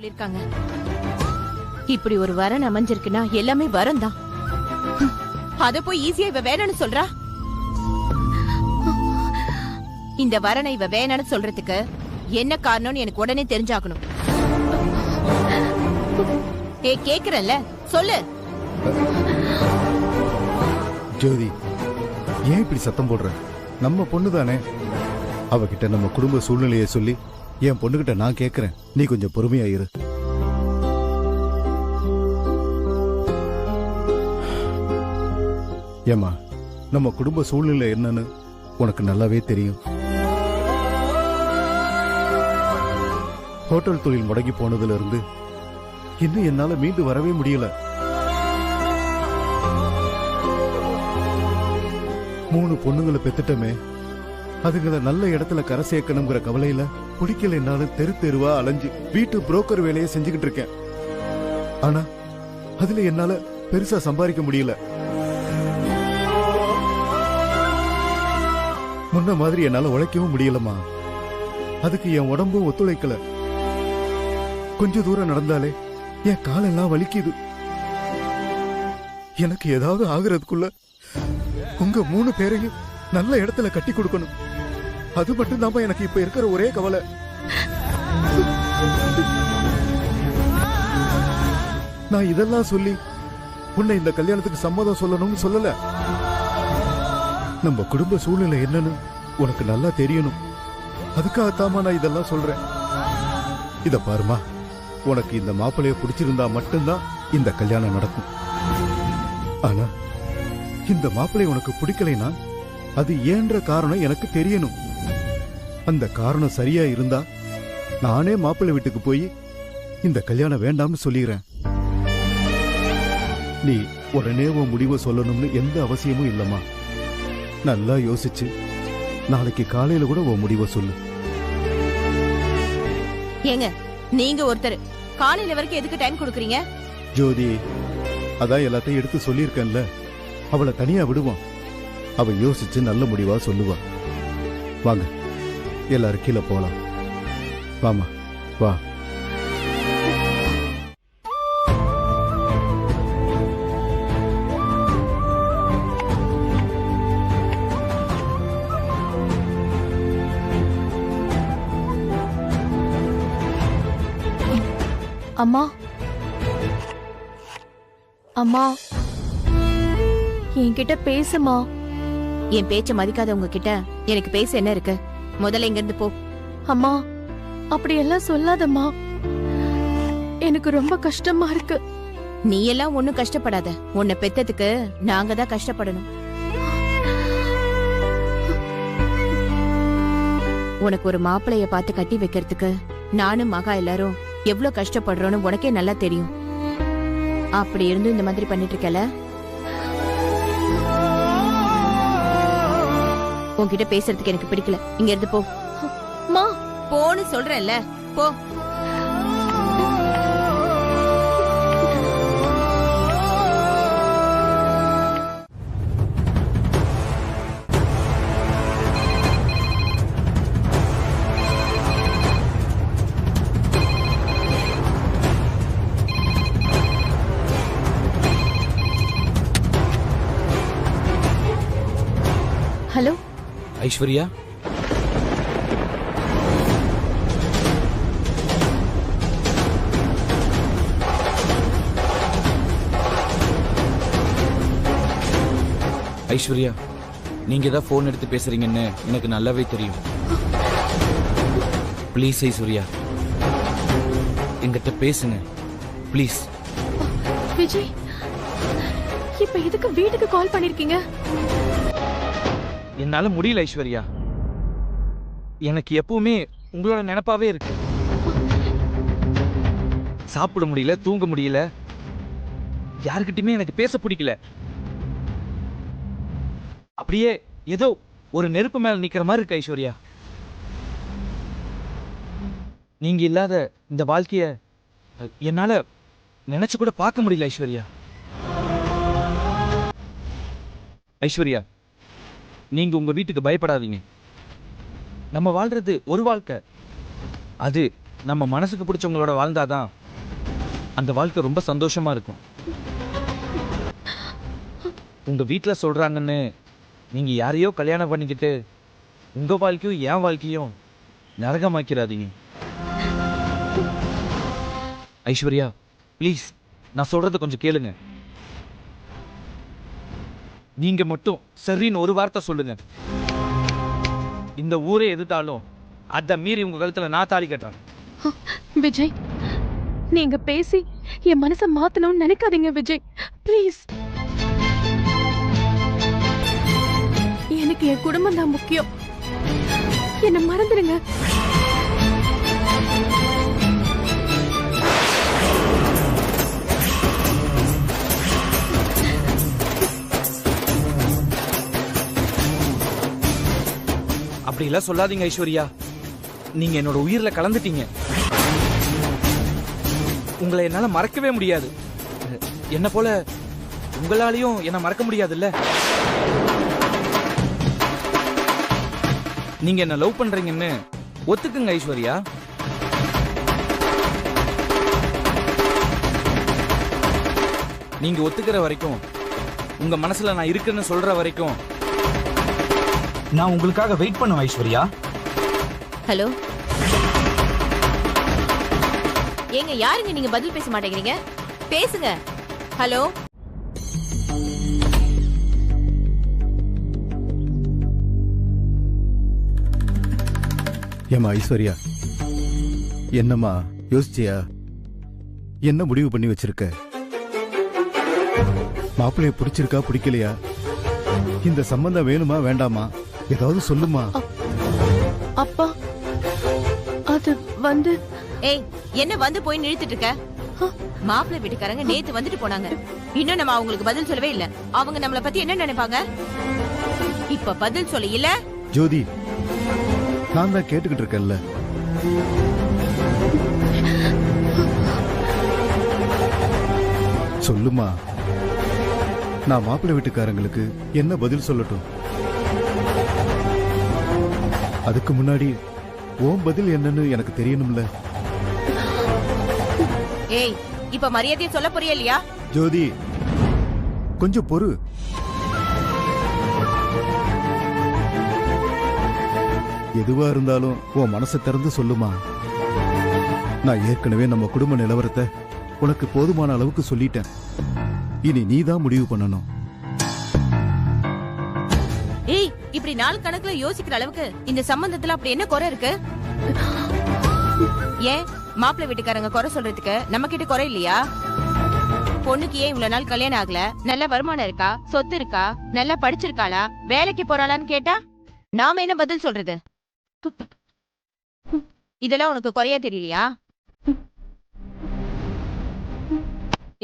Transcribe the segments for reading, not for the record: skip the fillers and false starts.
சொல்லிருக்காங்க. இப்படி ஒரு வரன் அமைஞ்சிருக்குன்னா எல்லாமே வரம் தான். அத போய் ஈஸியா இவ வேணும்னு சொல்றா. இந்த வரனை இவ வேணும்னு சொல்றதுக்கு என்ன காரணம்னு எனக்கு உடனே தெரிஞ்சாகணும். கேக்குறேன்ல, சொல்லு. ஜோதி, ஏன் இப்படி சத்தம் போடுற? நம்ம பொண்ணு தானே. அவகிட்ட நம்ம குடும்ப சூழ்நிலையை சொல்லி என் பொண்ணுகிட்ட நான் கேக்குறேன். நீ கொஞ்சம் பொறுமையா இரு. ஏமா, நம்ம குடும்ப சூழ்நிலை என்னன்னு உனக்கு நல்லாவே தெரியும். ஹோட்டல் தொழில் முடங்கி போனதுல இருந்து இன்னும் என்னால மீண்டு வரவே முடியல. 3 பொண்ணுங்களை பெத்துட்டமே, அதுங்களை நல்ல இடத்துல கரை சேர்க்கணுங்கிற கவலையில பிடிக்கல என்னாலும் தெரு தெருவா அலைஞ்சு வீட்டு புரோக்கர் வேலையை செஞ்சுக்கிட்டு இருக்கேன். ஆனா அதுல என்னால பெருசா சம்பாதிக்க முடியல. முன்ன மாதிரி என்னால உழைக்கவும் முடியலமா. அதுக்கு என் உடம்பும் ஒத்துழைக்கல. கொஞ்ச தூரம் நடந்தாலே என் காலெல்லாம் வலிக்குது. எனக்கு ஏதாவது ஆகுறதுக்குள்ள உங்க 3 பேரையும் நல்ல இடத்துல கட்டி கொடுக்கணும். அது மட்டும் தான் எனக்கு இப்ப இருக்கிற ஒரே கவலை. நான் இதெல்லாம் சொல்லி உன்னை இந்த கல்யாணத்துக்கு சம்மதம் சொல்லணும்னு சொல்லல. நம்ம குடும்ப சூழ்நிலை என்னன்னு உனக்கு நல்லா தெரியணும். அதுக்காகத்தாமா நான் இதெல்லாம் சொல்றேன். இத பாருமா, உனக்கு இந்த மாப்பிள்ளைய பிடிச்சிருந்தா மட்டும்தான் இந்த கல்யாணம் நடக்கும். ஆனா இந்த மாப்பிள்ளை உனக்கு பிடிக்கலைன்னா அது ஏன்ற காரணம் எனக்கு தெரியணும். அந்த காரணம் சரியா இருந்தா நானே மாப்பிள்ளை வீட்டுக்கு போய் இந்த கல்யாணம் வேண்டாம்னு சொல்லிடுறேன். நீ உடனே உன் முடிவை சொல்லணும்னு எந்த அவசியமும் இல்லம்மா. நல்லா யோசிச்சு நாளைக்கு காலையில கூட உன் முடிவை சொல்லு. ஏங்க, நீங்க ஒருத்தர் காலையில வரைக்கும் எதுக்கு டைம் கொடுக்கறீங்க? ஜோதி, அதான் எல்லாத்தையும் எடுத்து சொல்லியிருக்கேன்ல. அவளை தனியா விடுவான். அவ யோசிச்சு நல்ல முடிவா சொல்லுவா. வாங்க, எல்லாரும் கீழே போலாம். வாமா, வா. அம்மா, அம்மா, என்கிட்ட பேசுமா. என் பேச்ச மதிக்காத உங்ககிட்ட எனக்கு பேச என்ன இருக்கு? முதல்ல இங்க இருந்து போ. அம்மா, அப்படியெல்லாம் சொல்லாதம்மா. எனக்கு ரொம்ப கஷ்டமா இருக்கு. நீ எல்லாம் ஒண்ணும் கஷ்டப்படாத. உன்னை பெத்ததுக்கு நாங்க தான் கஷ்டப்படணும். உனக்கு ஒரு மாப்பிளைய பார்த்து கட்டி வைக்கிறதுக்கு நானும் மகா எல்லாரும் எவ்வளவு கஷ்டப்படுறோன்னு உனக்கே நல்லா தெரியும். அப்படி இருந்து இந்த மாதிரி பண்ணிட்டு இருக்கல. உன்கிட்ட பேசுறதுக்கு எனக்கு பிடிக்கல. இங்க இருந்து போ. மா, போன்னு சொல்றேன்ல, போ. ஹலோ ஐஸ்வர்யா, ஐஸ்வர்யா, நீங்க தான் போன் எடுத்து பேசுறீங்கன்னு எனக்கு நல்லாவே தெரியும். ப்ளீஸ் ஐஸ்வர்யா, என்கிட்ட பேசுங்க ப்ளீஸ். விஜய், இப்ப எதுக்கு வீட்டுக்கு கால் பண்ணிருக்கீங்க? என்னால முடியல ஐஸ்வர்யா. எனக்கு எப்பவுமே உங்களோட நினைப்பாவே இருக்கு. சாப்பிட முடியல, தூங்க முடியல, யாருக்கிட்டயுமே எனக்கு பேச பிடிக்கல. அப்படியே ஏதோ ஒரு நெருப்பு மேல நிக்கிற மாதிரி இருக்கு ஐஸ்வர்யா. நீங்க இல்லாத இந்த வாழ்க்கைய என்னால நினைச்சு கூட பார்க்க முடியல ஐஸ்வர்யா. ஐஸ்வர்யா, நீங்க உங்க வீட்டுக்கு பயப்படாதீங்க. நம்ம வாழ்றது ஒரு வாழ்க்கை. அது நம்ம மனசுக்கு பிடிச்சவங்களோட வாழ்ந்தாதான் அந்த வாழ்க்கை ரொம்ப சந்தோஷமா இருக்கும். உங்க வீட்டில் சொல்றாங்கன்னு நீங்க யாரையோ கல்யாணம் பண்ணிக்கிட்டு உங்க வாழ்க்கையும் என் வாழ்க்கையும் நரகமாக்கிறாதீங்க. ஐஸ்வர்யா ப்ளீஸ், நான் சொல்றத கொஞ்சம் கேளுங்க. நீங்க மட்டும் சரின்னு ஒரு வார்த்தை சொல்லுங்க, இந்த ஊரே எதிர்த்தாலும் அதை மீறி உங்க கழுத்துல நான் தாலி கட்டுறேன். விஜய், நீங்க பேசி என் மனசை மாத்தணும்னு நினைக்காதீங்க விஜய், ப்ளீஸ். எனக்கு என் குடும்பம் தான் முக்கியம், என்ன மறந்துடுங்க. அப்படிலாம் சொல்லாதீங்க ஐஸ்வர்யா, நீங்க என்னோட உயிர்ல கலந்துட்டீங்க. உங்களை என்னால மறக்கவே முடியாது. என்ன போல உங்களாலையும் என்ன மறக்க முடியாதுல்ல. நீங்க என்ன லவ் பண்றீங்கன்னு ஒத்துக்குங்க ஐஸ்வர்யா. நீங்க ஒத்துக்கிற வரைக்கும், உங்க மனசுல நான் இருக்குன்னு சொல்ற வரைக்கும் நான் உங்களுக்காக வெயிட் பண்ணுவேன் ஐஸ்வர்யா. ஹலோ, ஏங்க யாருங்க நீங்க பதில் பேச மாட்டேங்கிறீங்க? பேசுங்க. ஹலோ, ஏமா ஐஸ்வர்யா, என்னம்மா யோசிச்சியா? என்ன முடிவு பண்ணி வச்சிருக்க? மாப்பிள்ளைய பிடிச்சிருக்கா பிடிக்கலையா? இந்த சம்பந்தம் வேணுமா வேண்டாமா? ஏதாவது சொல்லுமா. அப்பா, அது வந்து ஏய், என்ன வந்து போய் நிறுத்திட்டு இருக்க? மாப்பிள்ளை வீட்டுக்காரங்க நேத்து வந்துட்டு போனாங்க, இன்னும் நம்ம அவங்களுக்கு பதில் சொல்லவே இல்ல. அவங்க நம்மள பத்தி என்ன நினைப்பாங்க? இப்ப பதில் சொல்ல இல்ல. ஜோதி, நான் தான் கேட்டுக்கிட்டு இருக்கேன்ல. சொல்லுமா, நான் மாப்பிள்ளை வீட்டுக்காரங்களுக்கு என்ன பதில் சொல்லட்டும்? அதுக்கு முன்னாடி உன் பதில் என்னன்னு எனக்கு தெரியணும்ல. ஏய், இப்ப மரியாதையை சொல்ல போறியா இல்லையா? ஜோதி, கொஞ்சம் பொறு. எதுவா இருந்தாலும் உன் மனசை திறந்து சொல்லுமா. நான் ஏற்கனவே நம்ம குடும்ப நிலவரத்தை உனக்கு போதுமான அளவுக்கு சொல்லிட்டேன். இனி நீதான் முடிவு பண்ணணும். ஏய், இப்படி நாள் கணக்குல யோசிக்கிற அளவுக்கு இந்த சம்பந்தத்துல அப்படி என்ன குறை இருக்கு? ஏன் மாப்பிள்ளை வீட்டுக்காரங்க குறை சொல்றதுக்கு நம்ம கிட்ட குறை இல்லையா? பொண்ணுக்கு ஏன் இவ்வளவு நாள் கல்யாணம் ஆகல? நல்ல வருமானம் இருக்கா, சொத்து இருக்கா, நல்லா படிச்சிருக்காளா, வேலைக்கு போறாளான்னு கேட்டா நாம என்ன பதில் சொல்றது? இதெல்லாம் உனக்கு குறையா தெரியலையா?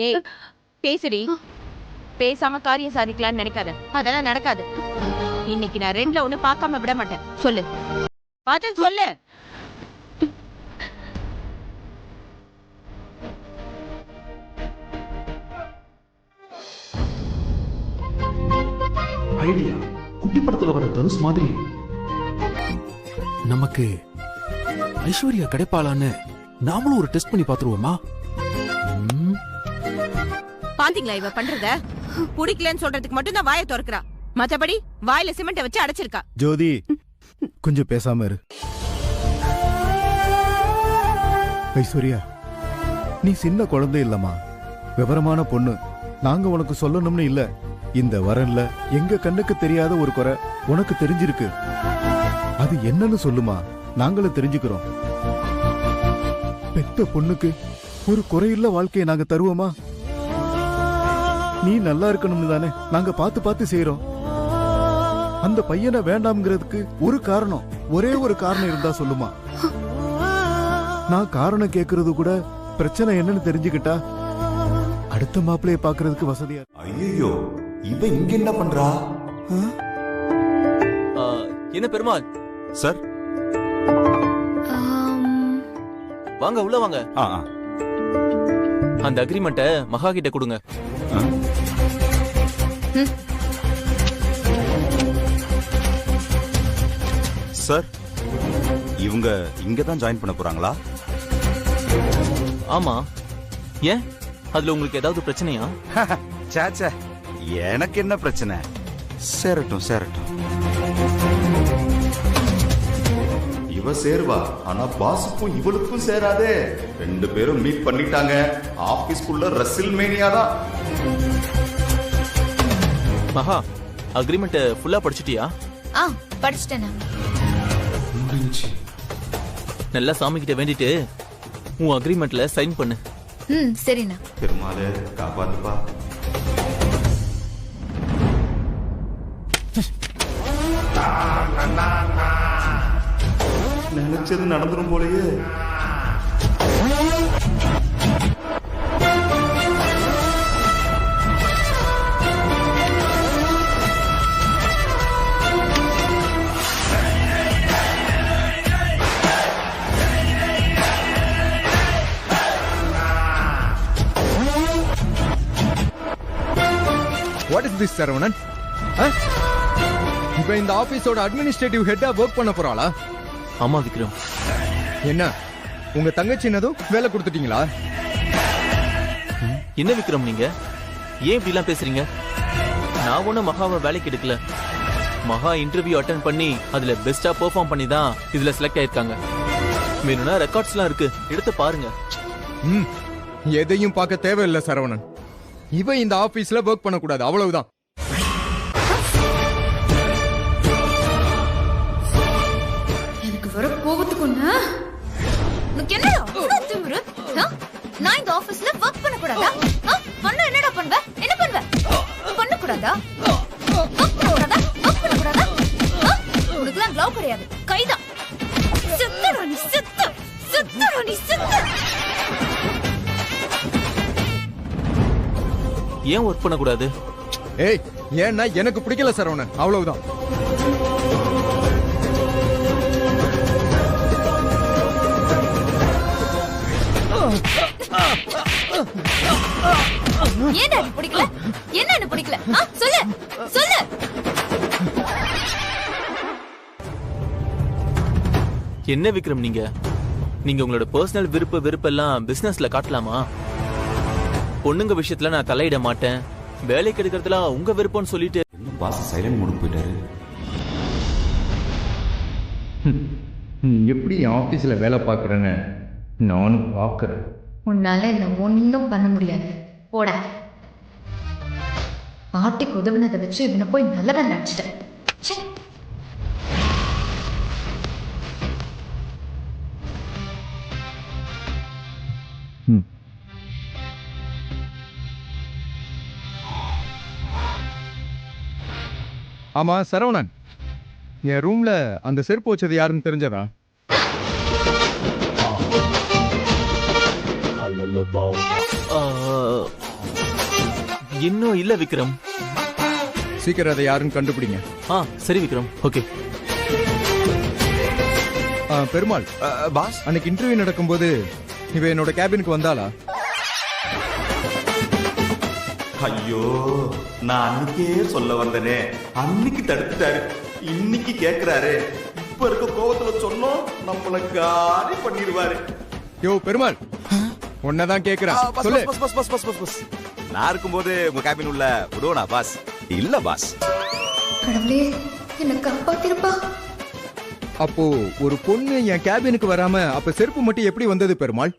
ஏய், பேசுடி. பேசாம காரியம் சாதிக்கலாம்னு நினைக்காத, அதெல்லாம் நடக்காது. இன்னைக்கு நான் ரெண்டுல ஒண்ணு பார்க்காம விட மாட்டேன். சொல்லு, பார்த்து சொல்லு. ஐடியா குட்டி படத்துல வர தனுஷ் மாதிரி நமக்கு ஐஸ்வர்யா கிடைப்பாளான்னு நாமளும் ஒரு டெஸ்ட் பண்ணி பாத்துருவோமா? பாத்தீங்களா இவ பண்றத? பிடிக்கலன்னு சொல்றதுக்கு மட்டும் தான் வாயை திறக்கிறா, மத்தபடி வாயில சிமெண்ட வச்சு அடைச்சிருக்கா. ஜோதி, கொஞ்சம் பேசாம இரு. ஐஸ்வர்யா, நீ சின்ன குழந்தை இல்லம்மா, விவரமான பொண்ணு. நாங்க உனக்கு சொல்லணும்னு இல்ல. இந்த வரன்ல எங்க கண்ணுக்கு தெரியாத ஒரு குறை உனக்கு தெரிஞ்சிருக்கு. அது என்னன்னு சொல்லுமா, நாங்களும் தெரிஞ்சுக்கிறோம். பெத்த பொண்ணுக்கு ஒரு குறையில்ல வாழ்க்கையை நாங்க தருவோமா? நீ நல்லா இருக்கணும்னு தானே நாங்க பார்த்து பார்த்து செய்யறோம். அந்த பையனை வேண்டாம்ங்கிறதுக்கு ஒரு காரணம், ஒரே ஒரு காரணம் இருந்தா சொல்லுமா. நான் காரணம் கேக்குறது கூட பிரச்சனை என்னன்னு தெரிஞ்சுக்கிட்டா அடுத்த மாப்பிள்ளைய பாக்குறதுக்கு வசதியா. ஐயோ, இவ இங்க என்ன பண்றா? என்ன பெருமாள் சார், வாங்க உள்ள வாங்க. அந்த அக்ரிமெண்ட்டை மகா கிட்ட கொடுங்க. சார், இவங்க இங்க தான் ஜாயின் பண்ண போறாங்களா? ஆமா, ஏன் அதுல உங்களுக்கு ஏதாவது பிரச்சனையா? சாச்சா, எனக்கு என்ன பிரச்சனை? சேரட்டும் சேரட்டும். இவ சேர்வா, ஆனா பாஸுக்கும் இவளுக்கும் சேராதே. 2 பேரும் மீட் பண்ணிட்டாங்க. ஆபீஸ்க்குள்ள ரசில் மேனியா தான். மகா, அக்ரிமெண்ட் ஃபுல்லா படிச்சிட்டியா? படிச்சிட்டேனா? நல்லா சாமி கிட்ட வேண்டிட்டு உன் அக்ரிமெண்ட்ல சைன் பண்ணு. சரிண்ணா. பெருமாளே காப்பாத்துப்பா. நினைச்சது நடந்துரும் போலயே. What is this, Saravanan? இப்ப இந்த ஆபீஸோட அட்மினிஸ்ட்ரேட்டிவ் ஹெட்டா ஒர்க் பண்ண போறாளா? ஆமா விக்ரம். என்ன உங்க தங்கச்சினதும் வேலை கொடுத்துட்டீங்களா? என்ன விக்ரம் நீங்க ஏன் இப்படி எல்லாம் பேசுறீங்க? நான் ஒன்னும் மகாவை வேலைக்கு எடுக்கல. மகா இன்டர்வியூ அட்டெண்ட் பண்ணி அதுல பெஸ்டா பெர்ஃபார்ம் பண்ணி தான் இதுல செலக்ட் ஆயிருக்காங்க. வேணும்னா ரெக்கார்ட்ஸ் எல்லாம் இருக்கு, எடுத்து பாருங்க. எதையும் பார்க்க தேவையில்லை சரவணன். இவ இந்த ஆபீஸ்ல ஒர்க் பண்ண கூடாது, அவ்வளவுதான். எனக்கு வர கோபத்துக்கு உனக்கு என்னடா திமிரு? நான் இந்த ஆபீஸ்ல ஒர்க் பண்ண கூடாதா? பண்ண என்னடா பண்ணுவ? என்ன பண்ணுவ? பண்ண கூடாதா? உனக்குலாம் க்ளவ் கிடையாது, கைதான். செத்துடா நீ, செத்துடா நீ, செத்து. ஏன் ஒர்க் பண்ண கூடாது? ஏய், ஏன்னா எனக்கு பிடிக்கல சரவணன், அவ்வளவுதான். ஏன்டா நீ பிடிக்கல? என்ன பிடிக்கல? சொல்லு சொல்லு. என்ன விக்ரம் நீங்க உங்களோட பர்சனல் வெறுப்பெல்லாம் பிசினஸ்ல காட்டலாமா? பொண்ணுங்க விஷயத்துல நான் தலையிட மாட்டேன். வேலைக்கு எடுக்கிறதுல உங்க விருப்பம்னு சொல்லிட்டு பாஸ் சைலண்ட் மூடு போயிட்டாரு. எப்படி ஆபீஸ்ல வேலை பார்க்கறேன்னு நானும் பார்க்கறேன். உன்னால என்ன ஒன்னும் பண்ண முடியாது, போட. பாட்டிக்கு உதவினதை வச்சு இவனை போய் நல்லதா நினைச்சிட்டேன். ஆமா சரவணன், என் ரூம்ல அந்த செருப்பு வச்சது யாருன்னு தெரிஞ்சதா? இன்னும் இல்ல விக்ரம். சீக்கிரம் அதை யாருன்னு கண்டுபிடிங்க. சரி விக்ரம், ஓகே. பெருமாள் பாஸ், அன்னைக்கு இன்டர்வியூ நடக்கும்போது இவ என்னோட கேபினுக்கு வந்தாளா? ஐயோ, நான் அன்னைக்கே சொல்ல வந்தனே. அன்னைக்கு தடுத்துட்டாரு, இன்னைக்கு கேக்குறாரு. இப்ப இருக்க கோவத்துல சொன்னோம் நம்மள காலி பண்ணிடுவாரு. யோ பெருமாள், உன்னதான் கேக்குறேன், சொல்லு. நான் இருக்கும்போது உங்க கேபின் உள்ள விடுவனா பாஸ்? இல்ல பாஸ். கடவுளே, என்ன காப்பாத்திருப்பா. அப்போ ஒரு பொண்ணு என் கேபினுக்கு வராம அப்ப செருப்பு மட்டும் எப்படி வந்தது பெருமாள்?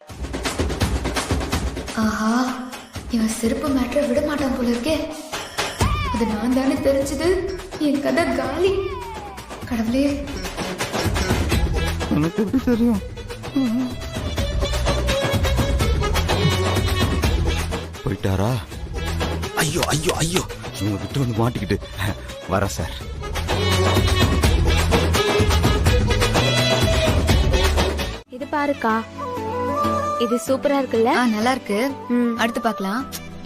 ஆஹா, இவன் செருப்பு மேட்டரை விட மாட்டான் போல இருக்கே. அது நான் தானே தெரிஞ்சது. என் கதை காலி. கடவுளே, உனக்கு எப்படி தெரியும்? போயிட்டாரா? ஐயோ ஐயோ ஐயோ, இவங்க விட்டு வந்து மாட்டிக்கிட்டு வர சார். இது பாருக்கா, இது சூப்பரா இருக்குல்ல? நல்லா இருக்கு. அடுத்து பார்க்கலாம்.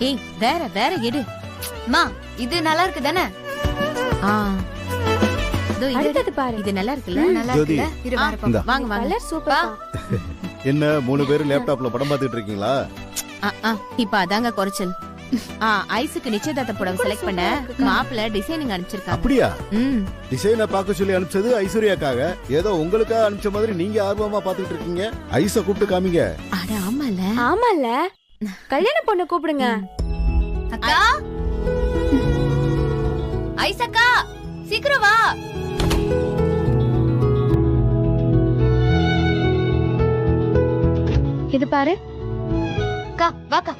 ஏய், வேற வேற எடு. மா, இது நல்லா இருக்கு தானே? அடுத்தது பாரு. இது நல்லா இருக்குல்ல? நல்லா இருக்குல்ல? இரு வேற பாப்போம். வாங்க வாங்க. கலர் சூப்பரா. என்ன 3 பேரும் லேப்டாப்ல படம் பார்த்துட்டு இருக்கீங்களா? இப்ப அதாங்க குறைச்சல். ஐஸுக்கு நிச்சயதார்த்த புடவை செலக்ட் பண்ண மாப்பிள்ள டிசைனிங் அனுப்பிச்சிருக்காங்க. அப்படியா? ம். டிசைனை பார்க்க சொல்லி அனுப்பிச்சது ஐஸ்வர்யாக்காக. ஏதோ உங்களுக்காக அனுப்பிச்ச மாதிரி நீங்க ஆர்வமா பாத்துக்கிட்டு இருக்கீங்க. ஐஸ கூப்பிட்டு காமிங்க. அட ஆமால. ஆமால, கல்யாண பொண்ணு கூப்பிடுங்க. அக்கா, ஐஸ் அக்கா, சீக்கிரம் வா. இது பாரு. அக்கா வாக்கா.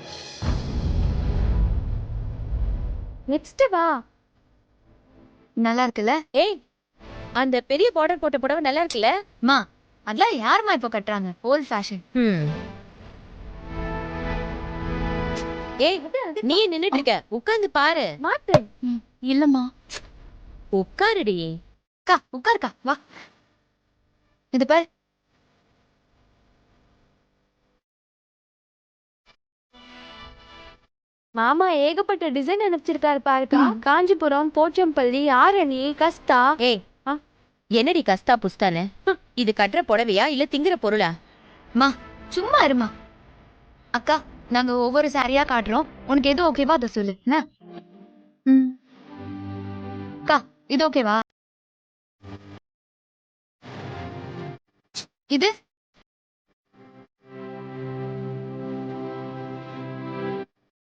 நெக்ஸ்ட் வா. நல்லா இருக்குல்ல? ஏய், அந்த பெரிய பார்டர் போட்ட புடவை நல்லா இருக்குல்ல? மா, அதெல்லாம் யாருமா இப்போ கட்டுறாங்க? Volt fashion. ஏய், நீ நின்னுட்டு இருக்க, உட்கார்ந்து பாரு. மாத்து. இல்லம்மா. உட்காருடி. அக்கா உட்காருக்கா, வா. இது பாரு. மாமா ஏகப்பட்ட டிசைன் அனுப்பிச்சிருக்காரு பாருக்கா. காஞ்சிபுரம், போச்சம்பள்ளி, ஆரணி, கஸ்தா. ஏய், என்னடி கஸ்தா புஸ்தானு? இது கட்டுற புடவையா இல்ல திங்கிற பொருளா? மா சும்மா இருமா. அக்கா, நாங்க ஒவ்வொரு சாரியா காட்டுறோம். உனக்கு எது ஓகேவா அதை சொல்லு. என்ன? அக்கா, இது ஓகேவா? இது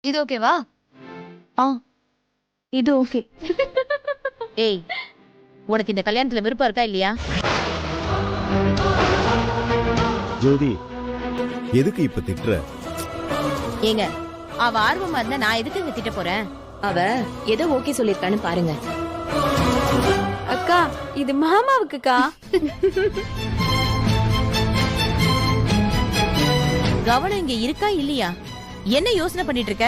இது ஓகேவா? இது ஓகே. ஏய், உனக்கு இந்த கல்யாணத்துல விருப்பம் இருக்கா இல்லையா? ஜோதி, எதுக்கு இப்ப திட்டுற? ஏங்க, அவ ஆர்வமா இருந்தா நான் எதுக்கு இங்க திட்ட போறேன்? அவ ஏதோ ஓகே சொல்லிருக்கான்னு பாருங்க. அக்கா, இது மாமாவுக்குக்கா. கவனம் இங்க இருக்கா இல்லையா? என்ன யோசனை பண்ணிட்டு இருக்க?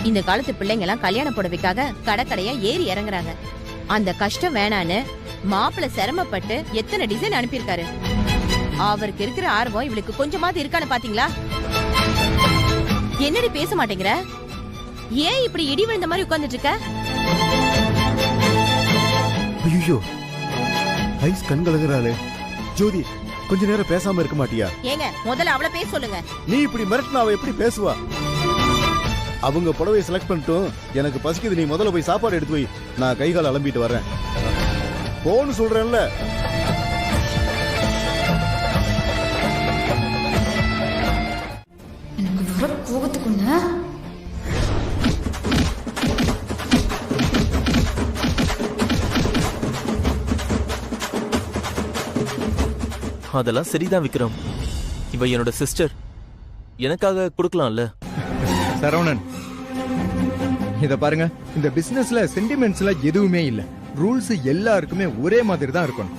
இந்த காலத்து பிள்ளைங்க எல்லாம் கல்யாண புடவைக்காக கடற்கடையா ஏறி இறங்குறாங்க. அந்த கஷ்டம் வேணான்னு மாப்பிள்ள சிரமப்பட்டு எத்தனை டிசைன் அனுப்பியிருக்காரு. அவருக்கு இருக்கிற ஆர்வம் இவளுக்கு கொஞ்சமாவது இருக்கான்னு பாத்தீங்களா? என்னடி பேச மாட்டேங்கிற? ஏன் இப்படி இடி விழுந்த மாதிரி உட்கார்ந்துட்டு இருக்க? ஐயோ, ஐஸ் கண் கலங்குறாளே. ஜோதி, கொஞ்ச நேரம் பேசாம இருக்க மாட்டியா? ஏங்க, முதல்ல அவளை பேச சொல்லுங்க. நீ இப்படி மிரட்டினா அவ எப்படி பேசுவா? அவங்க புடவையை செலக்ட் பண்ணிட்டும். எனக்கு பசிக்குது, நீ முதல்ல போய் சாப்பாடு எடுத்து வை. நான் கைகால் அலம்பிட்டு வரேன். போன்னு சொல்றேன்ல. எனக்கு வர கோபத்துக்குள்ள அதெல்லாம் சரிதான் விக்ரம். இவ என்னோட சிஸ்டர், எனக்காக கொடுக்கலாம்ல. சரவணன், இத பாருங்க, இந்த பிசினஸ்ல சென்டிமெண்ட்ஸ்ல எதுவுமே இல்ல. ரூல்ஸ் எல்லாருக்குமே ஒரே மாதிரி தான் இருக்கணும்.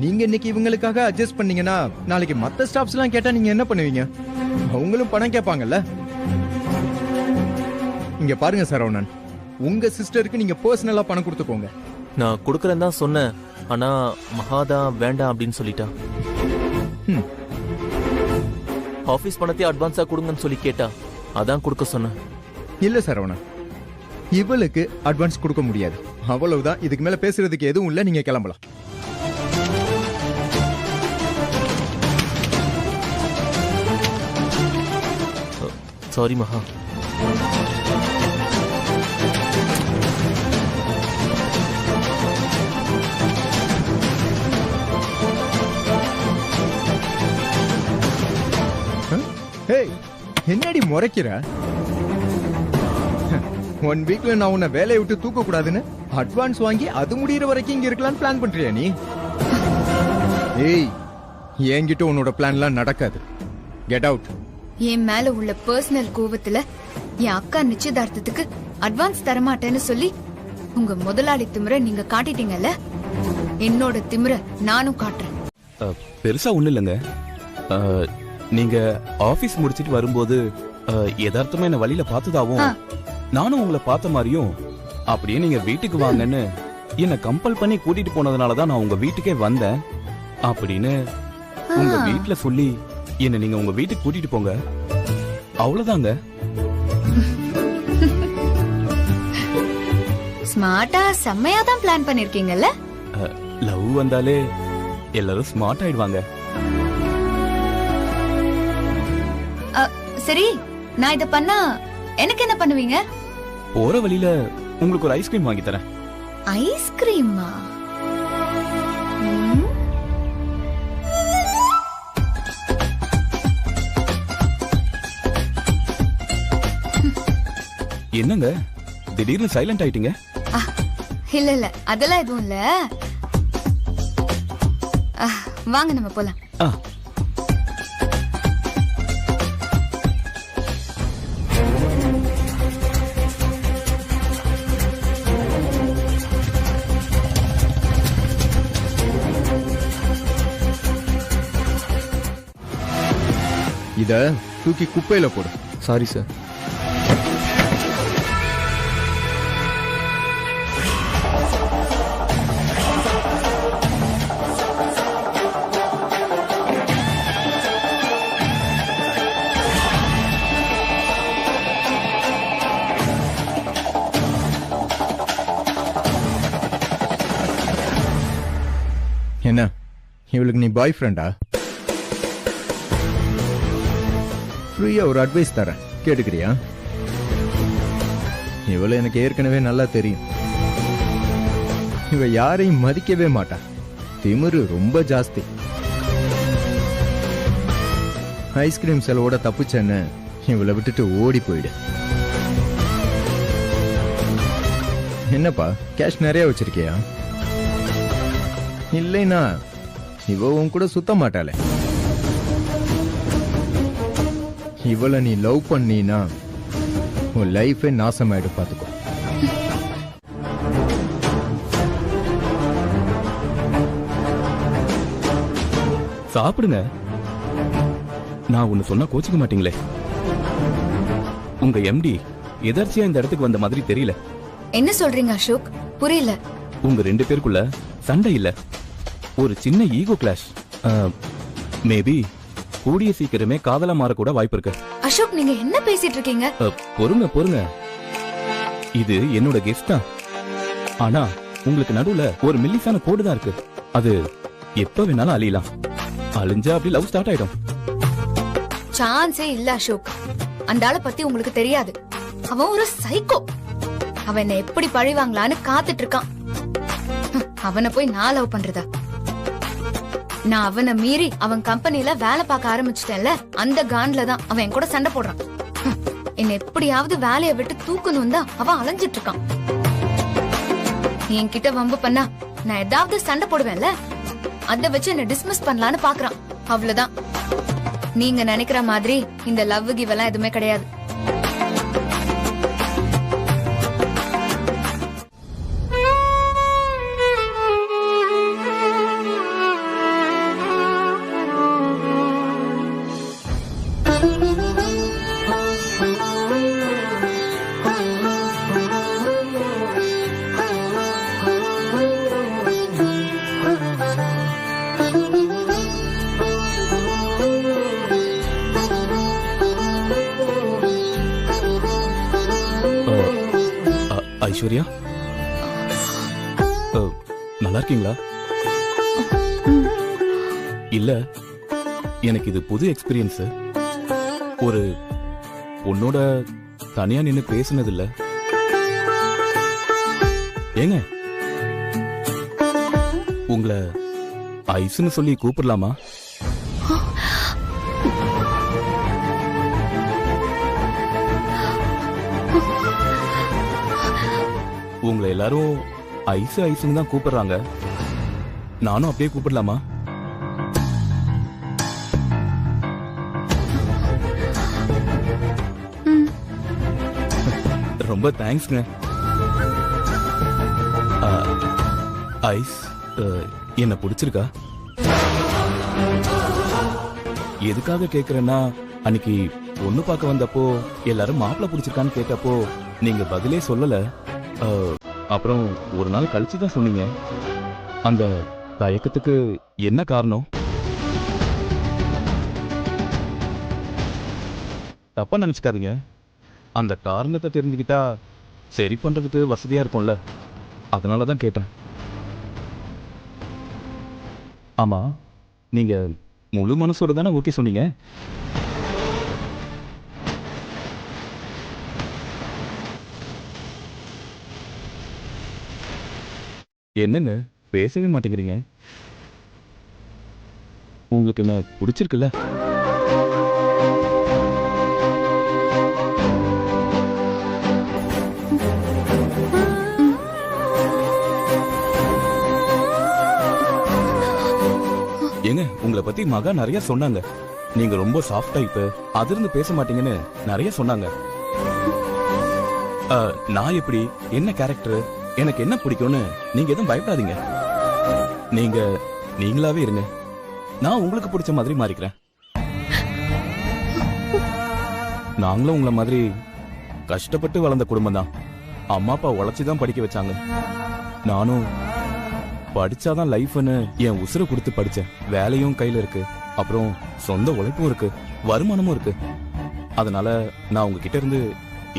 நீங்க இன்னைக்கு இவங்களுக்காக அட்ஜஸ்ட் பண்ணீங்கன்னா நாளைக்கு மத்த ஸ்டாஃப்ஸ் எல்லாம் கேட்டா நீங்க என்ன பண்ணுவீங்க? அவங்களும் பணம் கேட்பாங்கல்ல. இங்க பாருங்க சரவணன், உங்க சிஸ்டருக்கு நீங்க பர்சனலா பணம் கொடுத்துக்கோங்க. நான் கொடுக்கறேன் தான் சொன்னேன், ஆனா மகாதா வேண்டாம் அப்படின்னு சொல்லிட்டா. ஆபீஸ் பணத்தை அட்வான்ஸா கொடுங்கன்னு சொல்லி கேட்டா, அதான் கொடுக்க சொன்னேன். இல்ல சரவணன், இவளுக்கு அட்வான்ஸ் கொடுக்க முடியாது. அவ்வளவுதான். இதுக்கு மேல பேசுறதுக்கு எதுவும் இல்ல. நீங்க கிளம்பலாம். சாரி மகா. என்னடி முறைக்கிற? 1 வீக்ல நான் உன்னை வேலையை விட்டு தூக்க கூடாதுன்னு அட்வான்ஸ் வாங்கி அது முடியற வரைக்கும் இங்க இருக்கலாம்னு பிளான் பண்றியா நீ? ஏய், என்கிட்ட உன்னோட பிளான்லாம் நடக்காது. Get out. என் மேல உள்ள பர்சனல் கோவத்துல என் அக்கா நிச்சயதார்த்தத்துக்கு அட்வான்ஸ் தரமாட்டேன்னு சொல்லி உங்க முதலாளி திமிர நீங்க காட்டிட்டீங்கல்ல. என்னோட திமிர நானும் காட்டுறேன். பெருசா ஒண்ணு இல்லைங்க. நீங்க ஆபீஸ் முடிச்சிட்டு வரும்போது யதார்த்தமா என்ன வழியில பார்த்ததாவும் நானும் உங்களை பார்த்த மாதிரியும் அப்படியே நீங்க வீட்டுக்கு வாங்கன்னு என்ன கம்பல் பண்ணி கூட்டிட்டு போனதுனாலதான் நான் உங்க வீட்டுக்கே வந்தேன் அப்படின்னு உங்க வீட்டுல சொல்லி என்ன நீங்க உங்க வீட்டுக்கு கூட்டிட்டு போங்க, அவ்வளவுதாங்க. ஸ்மார்ட்டா செம்மையா தான் பிளான் பண்ணிருக்கீங்கல்ல. லவ் வந்தாலே எல்லாரும் ஸ்மார்ட் ஆயிடுவாங்க. சரி, நான் இத பண்ணா எனக்கு என்ன பண்ணுவீங்க? போற வழியில உங்களுக்கு ஒரு ஐஸ்கிரீம் வாங்கி தரேன். ஐஸ்கிரீமா? என்னங்க திடீர்னு சைலண்ட் ஆயிட்டீங்க? இல்ல இல்ல அதெல்லாம் எதுவும் இல்ல. வாங்க நம்ம போலாம். இத தூக்கி குப்பையில போடு. Sorry sir. என்ன இவளுக்கு நீ பாய் ஃப்ரெண்டா? ஃப்ரீயா ஒரு அட்வைஸ் தரேன், கேட்டுக்கிறியா? இவளை எனக்கு ஏற்கனவே நல்லா தெரியும். இவ யாரையும் மதிக்கவே மாட்டா, திமிரு ரொம்ப ஜாஸ்தி. ஐஸ்கிரீம் செலவோட தப்புச்சேன்னு இவளை விட்டுட்டு ஓடி போயிடு. என்னப்பா கேஷ் நிறைய வச்சிருக்கியா? இல்லைனா இவ உன் கூட சுத்த மாட்டாளே. இவளை நீ லவ் பண்ணினா உன் லைஃபே நாசமாயிடு, பாத்துக்கோ. சாப்பிடுங்க. நான் ஒன்னு சொன்னா கோச்சிக்க மாட்டீங்களே. உங்க எம்டி எதர்ச்சியா இந்த இடத்துக்கு வந்த மாதிரி தெரியல. என்ன சொல்றீங்க அசோக்? புரியல. உங்க 2 பேருக்குள்ள சண்டை இல்ல, ஒரு சின்ன ஈகோ கிளாஷ். மேபி கூடிய சீக்கிரமே காதலா மாறக்கூட வாய்ப்பு இருக்கு. அசோக் நீங்க என்ன பேசிட்டு இருக்கீங்க? பொறுங்க. இது என்னோட கெஸ்ட் தான். ஆனா உங்களுக்கு நடுவுல ஒரு மில்லிசான கோடு தான் இருக்கு. அது எப்ப வேணாலும் அழியலாம். அழிஞ்சா அப்படி லவ் ஸ்டார்ட் ஆயிடும். சான்ஸே இல்ல அசோக். அந்த ஆளை பத்தி உங்களுக்கு தெரியாது. அவன் ஒரு சைக்கோ. அவன் என்ன எப்படி பழிவாங்களான்னு காத்துட்டு இருக்கான். அவனை போய் நான் லவ் பண்றதா? நான் அவனை மீறி அவன் கம்பெனில வேலை பார்க்க ஆரம்பிச்சிட்டேன்ல, அந்த கான்ல தான் அவன் என் கூட சண்டை போடுறான். என்ன எப்படியாவது வேலையை விட்டு தூக்கணும் தான் அவன் அலைஞ்சிட்டு இருக்கான். என்கிட்ட வம்பு பண்ணா நான் ஏதாவது சண்டை போடுவேன்ல, அத வச்சு என்ன டிஸ்மிஸ் பண்ணலான்னு பாக்குறான். அவ்வளவுதான். நீங்க நினைக்கிற மாதிரி இந்த லவ் கிவ் எல்லாம் எதுவுமே கிடையாது. ஐஸ்வர்யா, நல்லா இருக்கீங்களா? இல்ல, எனக்கு இது புது எக்ஸ்பீரியன்ஸ். ஒரு பொண்ணோட தனியா நின்னு பேசுனது இல்ல. ஏங்க, உங்களை ஐஸ்ன்னு சொல்லி கூப்பிடலாமா? உங்களை எல்லாரும் ஐஸ் ஐஸ்ன்னு தான் கூப்பிடுறாங்க. நானும் அப்படியே கூப்பிடலாமா? ரொம்ப தேங்க்ஸ்ங்க. ஐஸ், என்ன பிடிச்சிருக்கா? எதுக்காக கேக்குறேன்னா, அன்னைக்கு பொண்ணு பார்க்க வந்தப்போ எல்லாரும் மாப்பிள்ள பிடிச்சிருக்கான்னு கேட்டப்போ நீங்க பதிலே சொல்லல. அப்புறம் ஒரு நாள் கழிச்சு தான் சொன்னீங்க. அந்த தயக்கத்துக்கு என்ன காரணம்? தப்பா நினைச்சுக்காதீங்க. அந்த காரணத்தை தெரிஞ்சுக்கிட்டா சரி பண்றதுக்கு வசதியா இருக்கும்ல, அதனாலதான் கேட்டேன். ஆமா, நீங்க முழு மனசோட தானே ஓகே சொன்னீங்க? என்னங்க பேசவே மாட்டேங்கிறீங்க? உங்களுக்கு என்ன பிடிச்சிருக்குல்ல? ஏங்க உங்களை பத்தி மகா நிறைய சொன்னாங்க. நீங்க ரொம்ப சாஃப்ட் டைப், அதிர்ந்து பேச மாட்டீங்கன்னு நிறைய சொன்னாங்க. நான் எப்படி, என்ன கேரக்டர், எனக்கு என்ன பிடிக்கும்னு நீங்க எதுவும் பயப்படாதீங்க. நீங்க நீங்களாவே இருங்க. நான் உங்களுக்கு பிடிச்ச மாதிரி மாறிக்கிறேன். நாங்களும் உங்களை மாதிரி கஷ்டப்பட்டு வளர்ந்த குடும்பம் தான். அம்மா அப்பா உழைச்சிதான் படிக்க வச்சாங்க. நானும் படிச்சாதான் லைஃப்னு என் உசுரை கொடுத்து படிச்சேன். வேலையும் கையில இருக்கு, அப்புறம் சொந்த உழைப்பும் இருக்கு, வருமானமும் இருக்கு. அதனால நான் உங்ககிட்ட இருந்து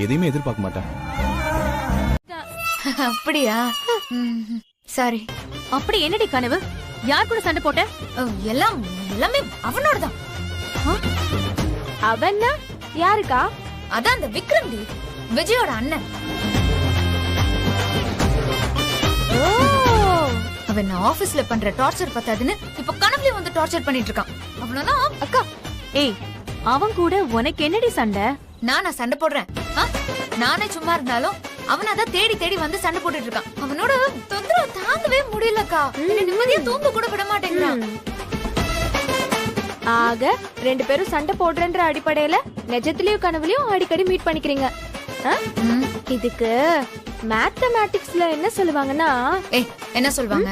எதையுமே எதிர்பார்க்க மாட்டேன். அப்படியா? சாரி. அப்படி என்னடி கனவு? யார் கூட சண்டை போட்ட? எல்லாமே அவனோட தான். அவன்னா யாருக்கா? அதான் அந்த விக்ரம் டி, விஜயோட அண்ணன். அவன் ஆபீஸ்ல பண்ற டார்ச்சர் பத்தாதுன்னு இப்ப கனவுல வந்து டார்ச்சர் பண்ணிட்டு இருக்கான். அவ்வளவுதான். அக்கா, ஏய், அவன் கூட உனக்கு என்னடி சண்டை? நானா சண்டை போடுறேன்? நானே சும்மா இருந்தாலும் அவனாதான் தேடி தேடி வந்து சண்டை போட்டுட்டு இருக்கான். அவனோட தொந்தரவு தாங்கவே முடியலக்கா. நிம்மதியா தூங்க கூட விட மாட்டேங்கிறான். ஆக 2 பேரும் சண்டை போடுறன்ற அடிப்படையில நிஜத்திலயும் கனவுலயும் அடிக்கடி மீட் பண்ணிக்கிறீங்க. இதுக்கு மேத்தமேட்டிக்ஸ்ல என்ன சொல்லுவாங்கன்னா, என்ன சொல்லுவாங்க?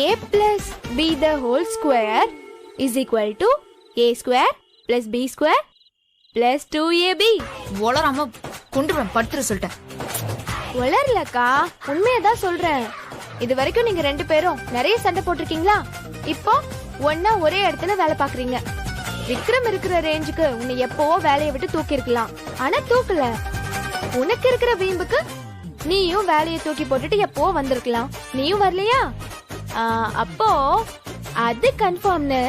a plus b the whole square is equal to a square plus b square plus 2ab. ஒளராம கொண்டு படுத்துற சொல்லிட்டேன். ஒளரலக்கா, உண்மையதான் சொல்றேன். இது வரைக்கும் நீங்க 2 பேரும் நிறைய சண்டை போட்டிருக்கீங்களா? இப்போ ஒன்னா ஒரே இடத்துல வேலை பாக்குறீங்க. விக்ரம் இருக்கிற ரேஞ்சுக்கு உன்னை எப்பவோ வேலையை விட்டு தூக்கி இருக்கலாம். ஆனா தூக்கல. உனக்கு இருக்கிற வீம்புக்கு நீயும் வேலையை தூக்கி போட்டுட்டு எப்போ வந்திருக்கலாம். நீயும் வரலையா? அப்போ அது கன்ஃபார்ம்னு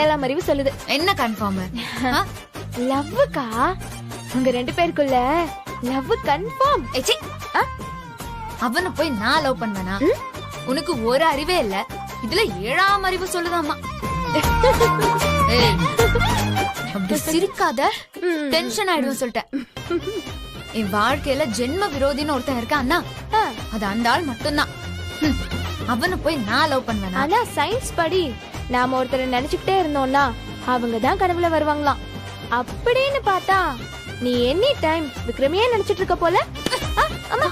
ஏழாம் அறிவு சொல்லுது. என்ன கன்ஃபார்ம்? லவ்வுக்கா. உங்க 2 பேருக்குள்ள லவ் கன்ஃபார்ம். அவனை போய் நான் லவ் பண்ணுவேனா? உனக்கு ஒரு அறிவே இல்ல, இதுல 7ஆம் அறிவு சொல்லுதாமா. அப்படி சிரிக்காத, டென்ஷன் ஆயிடுவேன் சொல்லிட்டேன். என் வாழ்க்கையில ஜென்ம விரோதின்னு ஒருத்தன் இருக்கான்னா அது அந்த ஆள் மட்டும்தான். அவனை போய் நான் லவ் பண்ணுவேன். ஆனா சயின்ஸ் படி நாம ஒருத்தரை நினைச்சுக்கிட்டே இருந்தோம்னா அவங்க தான் கனவுல வருவாங்களாம். அப்படின்னு பார்த்தா நீ எனி டைம் விக்ரமையே நினைச்சிட்டு இருக்க போல. அம்மா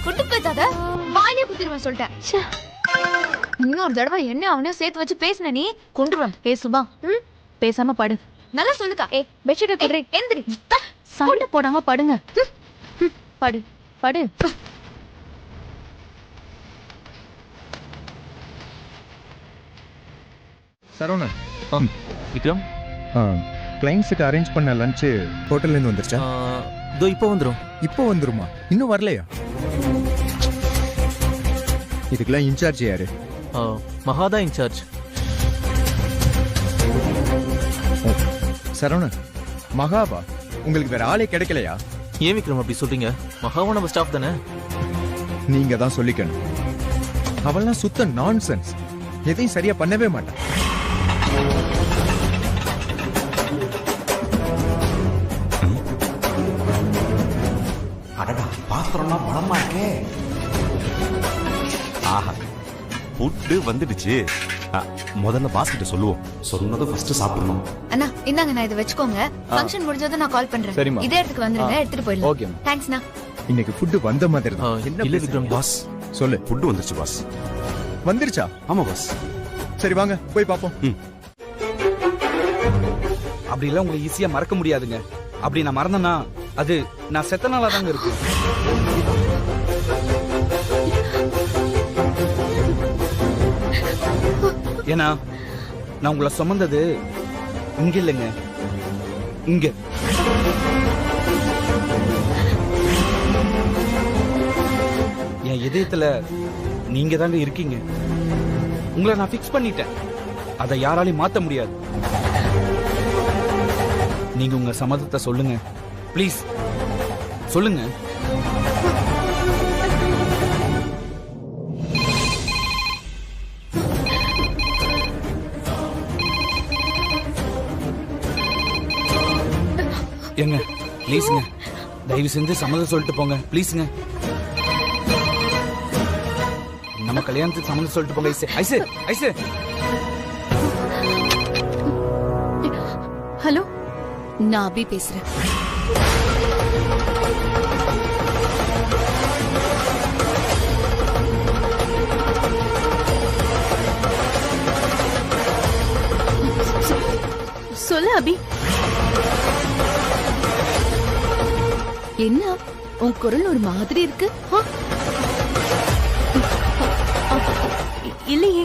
குட்டு பேத்தாத, வாயிலே குத்திடுவேன் சொல்லிட்டேன். இன்னொரு தடவை என்ன அவனையும் சேர்த்து வச்சு பேசின நீ கொண்டுருவேன். பேசுவா, பேசாம படு. நல்லா சொல்லுக்கா. பெட்ஷீட் குடுறே. எந்திரி. சண்டை போடாம படுங்க. படு படு. சரவணன், விக்ரம், கிளைண்ட்ஸுக்கு அரேஞ்ச் பண்ண லஞ்ச் ஹோட்டல்ல இருந்து வந்துருச்சா? இதோ இப்போ வந்துரும். இப்போ வந்துருமா? இன்னும் வரலையா? இதுக்கெல்லாம் இன்சார்ஜ் யாரு? மகாதா இன்சார்ஜ். சரவணன், மகாவா? உங்களுக்கு வேற ஆளே கிடைக்கலையா? ஏன் விக்ரம் அப்படி சொல்றீங்க? மகாவா நம்ம ஸ்டாஃப் தானே. நீங்க தான் சொல்லிக்கணும். அவள்லாம் சுத்த நான்சென்ஸ். எதையும் சரியா பண்ணவே மாட்டான். அடடா, பாத்திரம்னா பலமா இருக்கே. ஆஹா, ஃபுட்டு வந்துடுச்சு. முதல்ல பாஸ் கிட்ட சொல்லுவோம். சொன்னதும் ஃபர்ஸ்ட் சாப்பிடணும். அண்ணா இந்தாங்க, நான் இதை வச்சுக்கோங்க. ஃபங்க்ஷன் முடிஞ்சதும் நான் கால் பண்றேன். சரிம்மா. இதே இடத்துக்கு வந்துருங்க, எடுத்துட்டு போயிடலாம். ஓகே. தேங்க்ஸ்ண்ணா. இன்னைக்கு ஃபுட் வந்த மாதிரி தான். இல்ல விக்ரம் பாஸ் சொல்லு. ஃபுட்டு வந்துருச்சு பாஸ். வந்துருச்சா? ஆமா பாஸ். சரி வாங்க போய் பாப்போம். அப்படி எல்லாம் உங்களை ஈஸியா மறக்க முடியாதுங்க. அப்படி நான் மறந்தேன்னா அது நான் செத்த நாளா தாங்க இருக்கும். ஏன்னா நான் உங்களை சுமந்தது இங்க இல்லைங்க, இங்க. என் இதயத்துல நீங்க தாங்க இருக்கீங்க. உங்களை நான் ஃபிக்ஸ் பண்ணிட்டேன். அதை யாராலையும் மாத்த முடியாது. நீங்க உங்க சம்மதத்தை சொல்லுங்க ப்ளீஸ், சொல்லுங்க. ப்ளீஸ்ங்க தயவு செஞ்சு சம்மதம் சொல்லிட்டு போங்க ப்ளீஸ்ங்க. நம்ம கல்யாணத்துக்கு சம்மதம் சொல்லிட்டு போங்க. Ice ice ice. ஹலோ, நான் அபி பேசுறேன். சொல்லு அபி. என்ன உன் குரல் ஒரு மாதிரி இருக்கு? இல்லையே,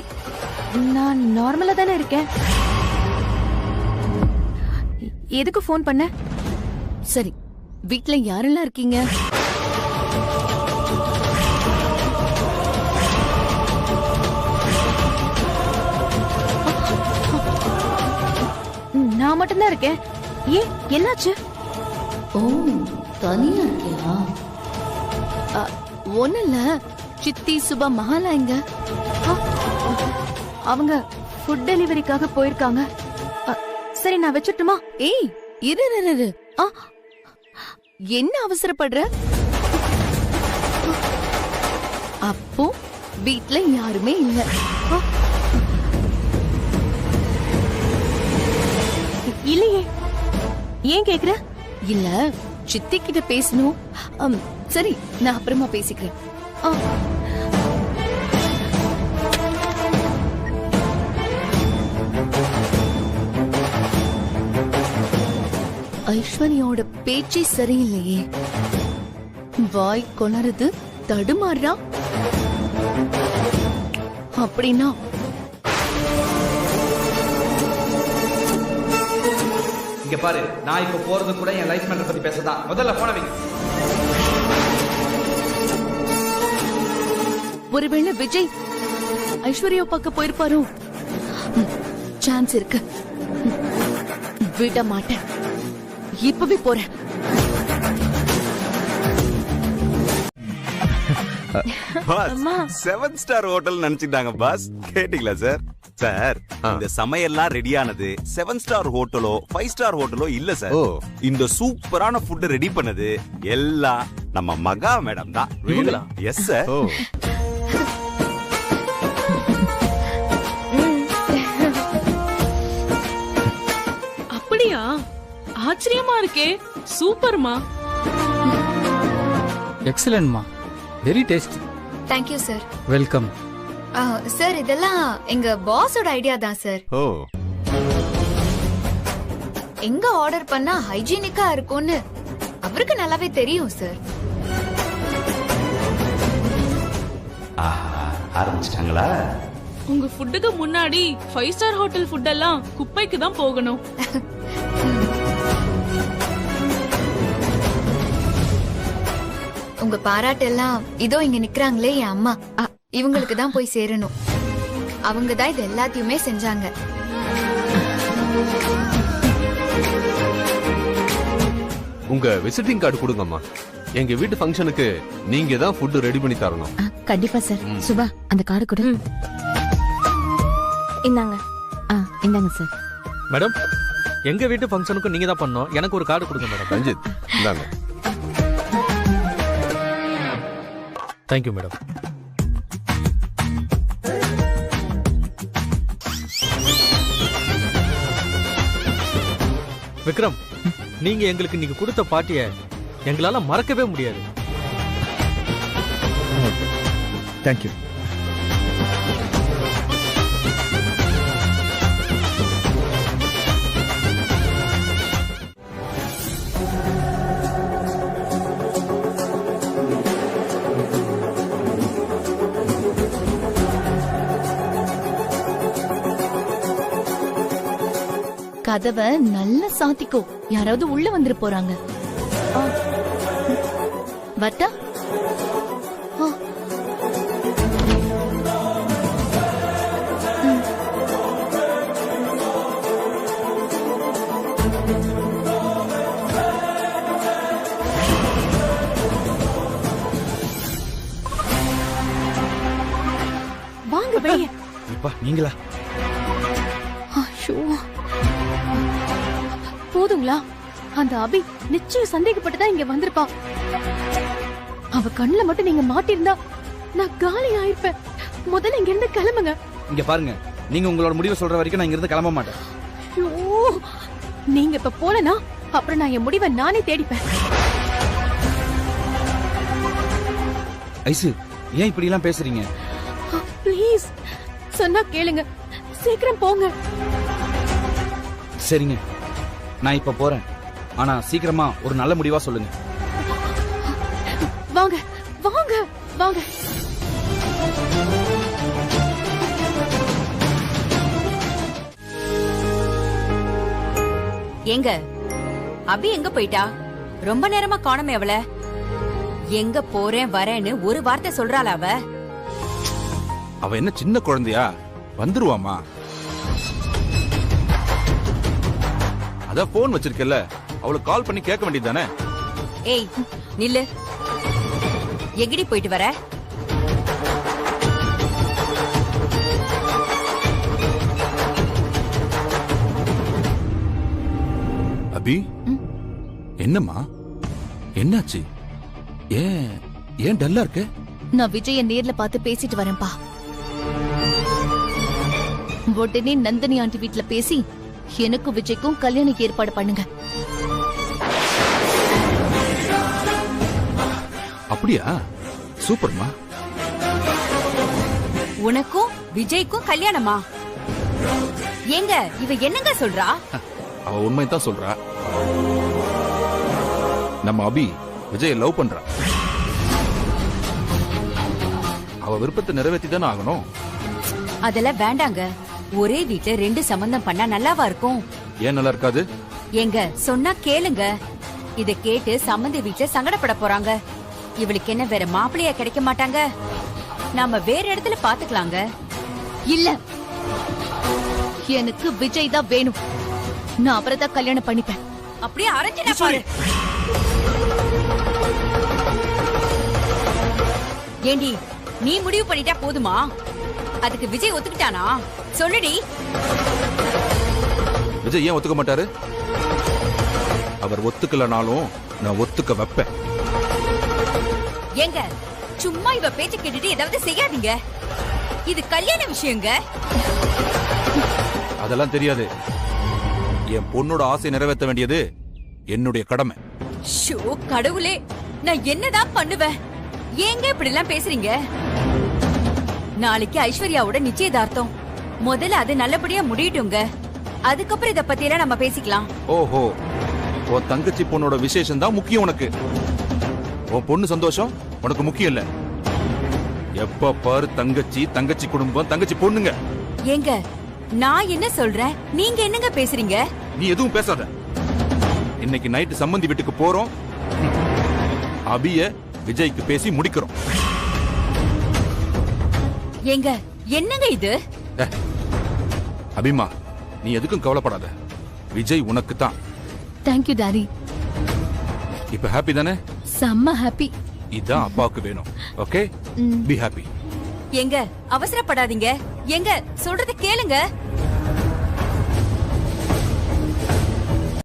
நான் நார்மலா தானே இருக்கேன். எதுக்கு ஃபோன் பண்ண? சரி, வீட்ல யாரெல்லாம் இருக்கீங்க? நான் மட்டும்தான் இருக்கேன். ஏன், என்னாச்சு? ஓ, தனியா இருக்கியா? ஒண்ணும் இல்ல. சித்தி சுபா மகாலா எங்க? அவங்க ஃபுட் டெலிவரிக்காக போயிருக்காங்க. சரி, நான் வச்சுட்டுமா? ஏய், இரு இரு இரு. என்ன அவசரப்படுற? அப்போ வீட்ல யாருமே இல்ல. இல்லையே. ஏன் கேக்குற? இல்ல, சித்தி கிட்ட பேசணும். சரி, நான் அப்புறமா பேசிக்கிறேன். ஐஸ்வர்யாவோட பேச்சே சரியில்லையே. வாய் கொணருது, தடுமாறா. அப்படின்னா இங்க பாரு, நான் இப்ப போறது கூட என் லைஃப் மேட்டர் பத்தி பேசதான். முதல்ல போன வை. ஒருவேளை விஜய் ஐஸ்வர்யா பார்க்க போயிருப்பாரோ? சான்ஸ் இருக்கு. விட மாட்டேன். இப்பவே போறேன். பாஸ் 7 ஸ்டார் ஹோட்டல் நினைச்சிட்டாங்க பாஸ். கேட்டீங்களா சார்? சார், இந்த சமையல்லாம் ரெடியானது 7 ஸ்டார் ஹோட்டலோ 5 ஸ்டார் ஹோட்டலோ இல்ல சார். இந்த சூப்பரான ஃபுட் ரெடி பண்ணது எல்லாம் நம்ம மகா மேடம் தான். Yes sir. அப்படியா? ஆச்சரியமா இருக்கே. சூப்பர்மா. எக்ஸலன்ட்மா. Very tasty. Thank you sir. Welcome. Sir, இதெல்லாம் எங்க பாஸோட ஐடியா தான் சார். ஓ, எங்க ஆர்டர் பண்ணா ஹைஜீனிக்கா இருக்கும்னு அவருக்கு நல்லாவே தெரியும் சார். ஆரம்பிச்சிட்டாங்களா? உங்க ஃபுட்டுக்கு முன்னாடி 5 ஸ்டார் ஹோட்டல் ஃபுட் எல்லாம் குப்பைக்கு தான் போகணும். உங்க பாராட்டு எல்லாம் இதோ இங்க நிக்கறாங்களே என் அம்மா, இவங்களுக்கு தான் போய் சேரணும். அவங்க தான் இது எல்லாத்தையுமே செஞ்சாங்க. உங்க விசிட்டிங் கார்டு கொடுங்கம்மா. எங்க வீட்டு ஃபங்க்ஷனுக்கு நீங்க தான் ஃபுட் ரெடி பண்ணி தரணும். கண்டிப்பா சார். சுபா, அந்த கார்டு கொடு. இந்தாங்க. இந்தாங்க சார். மேடம், எங்க வீட்டு ஃபங்க்ஷனுக்கு நீங்க தான் பண்ணோம். எனக்கு ஒரு கார்டு கொடுங்க மேடம். ரஞ்சித், இந்தாங்க. Thank you madam. விக்ரம், நீங்க எங்களுக்கு இன்னைக்கு கொடுத்த பார்ட்டியை எங்களால மறக்கவே முடியாது. தேங்க்யூ. கதவை நல்லா சாத்திக்கோ. யாராவது உள்ள வந்துரு போறாங்க. வட்டா? வாங்க வெளிய. இப்பா நீங்களா? ஐயோ, போதுங்களா? அந்த அபி நிச்சயம் சந்தேகப்பட்டுதான் இங்க வந்திருப்பா. அவ கண்ணுல மட்டும் நீங்க மாட்டிருந்தா நான் காலி ஆயிருப்பேன். முதல்ல இங்க இருந்து கிளம்புங்க. இங்க பாருங்க, நீங்க உங்களோட முடிவை சொல்ற வரைக்கும் நான் இங்க இருந்து கிளம்ப மாட்டேன். ஐயோ, நீங்க இப்ப போலனா அப்புறம் நான் என் முடிவை நானே தேடிப்பேன். ஐசு, ஏன் இப்படி எல்லாம் பேசுறீங்க? ப்ளீஸ் சொன்னா கேளுங்க, சீக்கிரம் போங்க. சரிங்க, நான் இப்ப போறேன். ஆனா சீக்கிரமா ஒரு நல்ல முடிவா சொல்லுங்க. வாங்க வாங்க வாங்க. எங்க அபி எங்க போயிட்டா? ரொம்ப நேரமா காணோமே அவள. எங்க போறேன் வரேன்னு ஒரு வார்த்தை சொல்றாளா அவ? அவ என்ன சின்ன குழந்தையா? வந்துருவாமா. அதான் போன் வச்சிருக்கல, அவளுக்கு கால் பண்ணி கேட்க வேண்டியதுதானே? ஏய் நில்லு, எங்கடி போயிட்டு வர? அபி, என்னம்மா என்னாச்சு? ஏன் டல்லா இருக்க? நான் விஜய நேர்ல பார்த்து பேசிட்டு வரேன்பா. உடனே நந்தினி ஆண்டி வீட்ல பேசி எனக்கும் விஜய்க்கும் கல்யாணம் ஏற்பாடு பண்ணுங்க. அப்படியா? சூப்பர்மா. உனக்கும் விஜய்க்கும் கல்யாணமா? ஏங்க இவ என்னங்க சொல்றா? அவ உண்மைதான் சொல்றா. நம்ம அபி விஜய லவ் பண்றா. அவ விருப்பத்தை நிறைவேற்றி தானே ஆகணும். அதெல்லாம் வேண்டாங்க. ஒரே வீட்டுல ரெண்டு சம்பந்தம் பண்ணா நல்லாவா இருக்கும்? ஏன் நல்லா இருக்காது? ஏங்க சொன்னா கேளுங்க. இத கேட்டு சம்பந்தி வீட்டுல சங்கடப்பட போறாங்க. இவளுக்கு என்ன வேற மாப்பிள்ளையா கிடைக்க மாட்டாங்க? நாம வேற இடத்துல பாத்துக்கலாங்க. இல்ல, எனக்கு விஜய் தான் வேணும். நான் அவரைதான் கல்யாணம் பண்ணிப்பேன். அப்படியே அரைஞ்சு பாரு. ஏண்டி நீ முடிவு பண்ணிட்டா போதுமா? அதுக்கு விஜய் ஒத்துக்கிட்டானா? சொல்லுடி. விஜய் ஏன் ஒத்துக்க மாட்டாரு? அவர் ஒத்துக்கலனாலும் நான் ஒத்துக்க வைப்பேன். ஏங்க சும்மா இவ பேச்ச கேட்டுட்டு ஏதாவது செய்யாதீங்க. இது கல்யாண விஷயங்க. அதெல்லாம் தெரியாது. என் பொண்ணோட ஆசை நிறைவேற்ற வேண்டியது என்னுடைய கடமை. ஷோ கடவுளே, நான் என்னதான் பண்ணுவேன்? ஏங்க இப்படி எல்லாம் பேசுறீங்க? நாளைக்கு ஐஸ்வர்யாவோட நிச்சயதார்த்தம். முதல்ல அது நல்லபடியா முடியட்டுங்க. அதுக்கப்புறம் இத பத்தி எல்லாம் நம்ம பேசிக்கலாம். ஓஹோ, உன் தங்கச்சி பொண்ணோட விசேஷம் தான் முக்கியம் உனக்கு. உன் பொண்ணு சந்தோஷம் உனக்கு முக்கியம் இல்ல. எப்ப பாரு தங்கச்சி, தங்கச்சி குடும்பம், தங்கச்சி பொண்ணுங்க. ஏங்க நான் என்ன சொல்றேன், நீங்க என்னங்க பேசுறீங்க? நீ எதுவும் பேசாத. இன்னைக்கு நைட்டு சம்பந்தி வீட்டுக்கு போறோம். அபிய விஜய்க்கு பேசி முடிக்கிறோம். ஏங்க என்னங்க இது? அபிமா, நீ எதுக்கும் கவலைப்படாத. விஜய் உனக்கு தான். Thank you daddy. இப்ப ஹாப்பி தானே? செம்ம ஹாப்பி. இதான் அப்பாவுக்கு வேணும். Okay, be happy. ஏங்க அவசரப்படாதீங்க. ஏங்க சொல்றது கேளுங்க.